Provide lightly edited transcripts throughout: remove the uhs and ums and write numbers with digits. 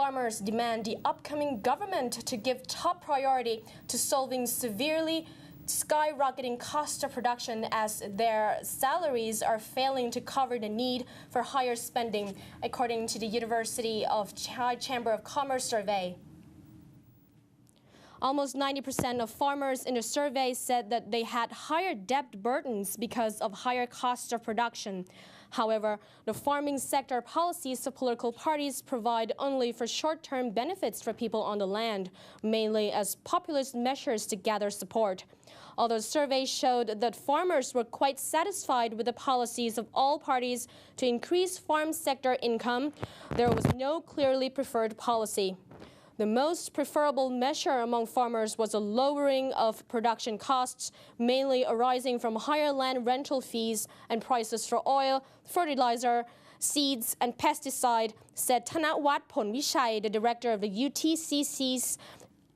farmers demand the upcoming government to give top priority to solving severely skyrocketing cost of production as their salaries are failing to cover the need for higher spending, according to the University of Chamber of Commerce survey. Almost 90% of farmers in the survey said that they had higher debt burdens because of higher costs of production. However, the farming sector policies of political parties provide only for short-term benefits for people on the land, mainly as populist measures to gather support. Although surveys showed that farmers were quite satisfied with the policies of all parties to increase farm sector income, there was no clearly preferred policy. The most preferable measure among farmers was a lowering of production costs, mainly arising from higher land rental fees and prices for oil, fertilizer, seeds, and pesticide, said Thanawat Phonvichai, the director of the UTCC's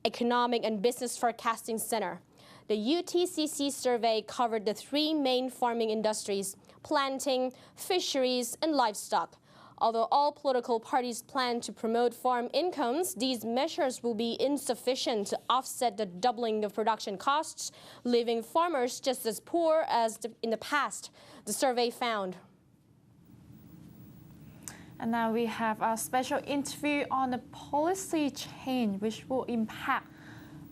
Economic and Business Forecasting Center. The UTCC survey covered the three main farming industries: planting, fisheries, and livestock. Although all political parties plan to promote farm incomes, these measures will be insufficient to offset the doubling of production costs, leaving farmers just as poor as in the past, the survey found. And now we have a special interview on the policy change which will impact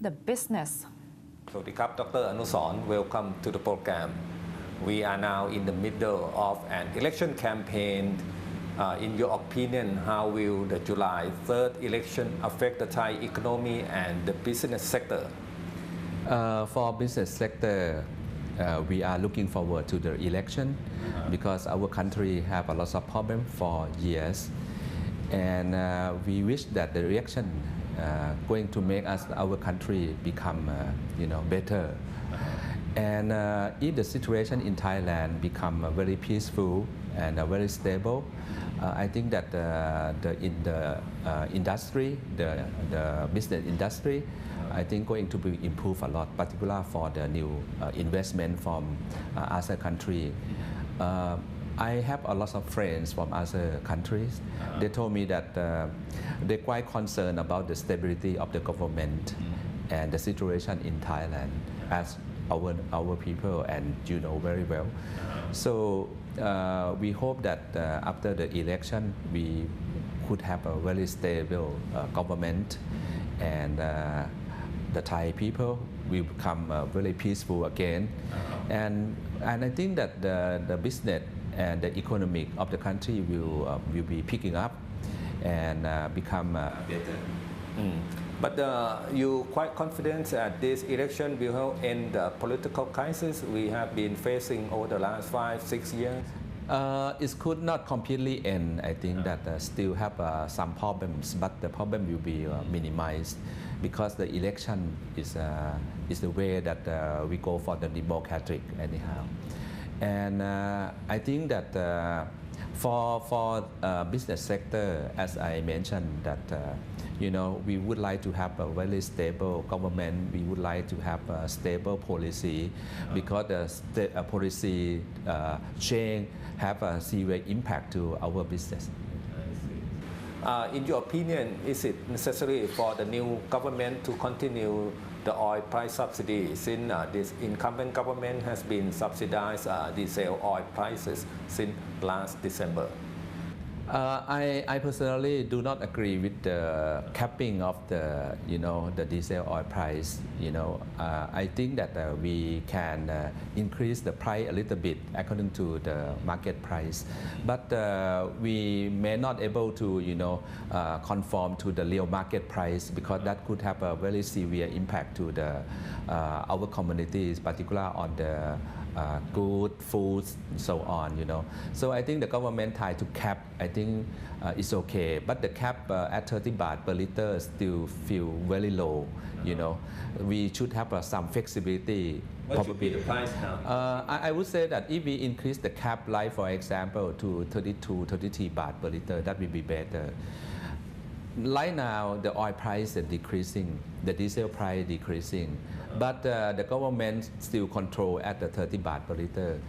the business. สวัสดีครับ Dr. Anusarn. Welcome to the program. We are now in the middle of an election campaign. In your opinion, how will the July 3rd election affect the Thai economy and the business sector? For business sector, we are looking forward to the election because our country have a lot of problems for years, and we wish that the election going to make our country become better. And if the situation in Thailand become very peaceful and very stable, I think that in the industry, the business industry, I think going to be improved a lot, particularly for the new investment from other country. I have a lot of friends from other countries. They told me that they're quite concerned about the stability of the government and the situation in Thailand, as our people and you know very well. So we hope that after the election we could have a very stable government, and the Thai people will become very peaceful again. And I think that the business and the economic of the country will be picking up and become better. But you quite confident that this election will help end the political crisis we have been facing over the last 5-6 years? It could not completely end. I think that still have some problems, but the problem will be minimized because the election is the way that we go for the democratic anyhow. And I think that for business sector, as I mentioned, that we would like to have a very stable government. We would like to have a stable policy because the policy change have a serious impact to our business. In your opinion, is it necessary for the new government to continue the oil price subsidy since this incumbent government has been subsidized diesel oil prices since last December? I personally do not agree with the capping of the diesel oil price. I think that we can increase the price a little bit according to the market price, but we may not able to conform to the real market price because that could have a very severe impact to our communities, particularly on the good foods and so on. So I think the government tried to cap. I think it's okay, but the cap at 30 baht per liter still feel very low. We should have some flexibility. What should be the price now? I would say that if we increase the cap, like for example, to 32, 33 baht per liter, that will be better. Right now, the oil price is decreasing, the diesel price decreasing, but the government still control at the 30 baht per liter.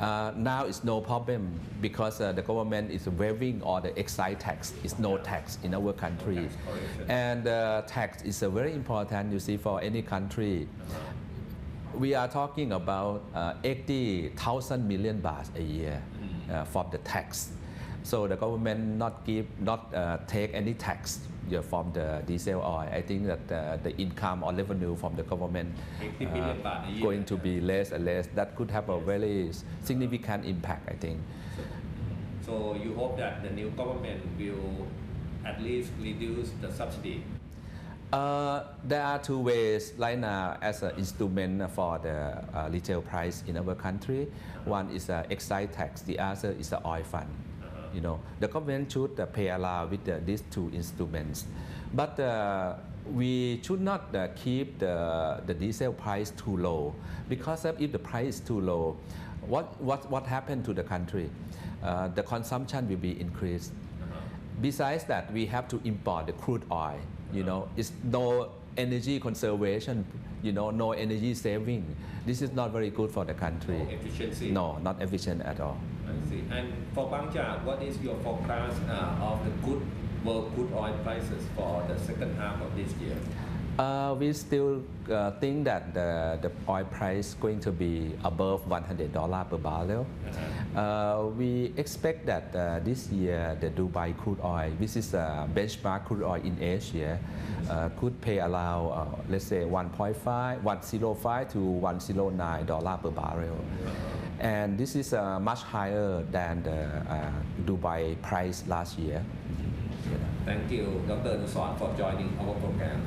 Now it's no problem because the government is waiving all the excise tax. It's no tax in our country, and tax is very important. You see, for any country, we are talking about 80,000 million baht a year from the tax. So the government not take any tax from the diesel oil. I think that the income or revenue from the government going to be less and less. That could have a very significant impact, I think. So you hope that the new government will at least reduce the subsidy? There are two ways right now as an instrument for the retail price in our country. One is excise tax, the other is the oil fund. You know, the government should pay allow with these two instruments, but we should not keep the diesel price too low, because if the price is too low, what happened to the country? The consumption will be increased. Besides that, we have to import the crude oil. You know, it's no energy conservation. You know, no energy saving. This is not very good for the country. No efficiency. No, not efficient at all. I see. And for Bangja, what is your forecast of the world crude oil prices for the second half of this year? We still think that the oil price is going to be above $100 per barrel. We expect that this year the Dubai crude oil, which is a benchmark crude oil in Asia, could pay around, let's say, $105 to $109 per barrel. And this is much higher than the Dubai price last year. Thank you, Dr. Anusorn, for joining our program.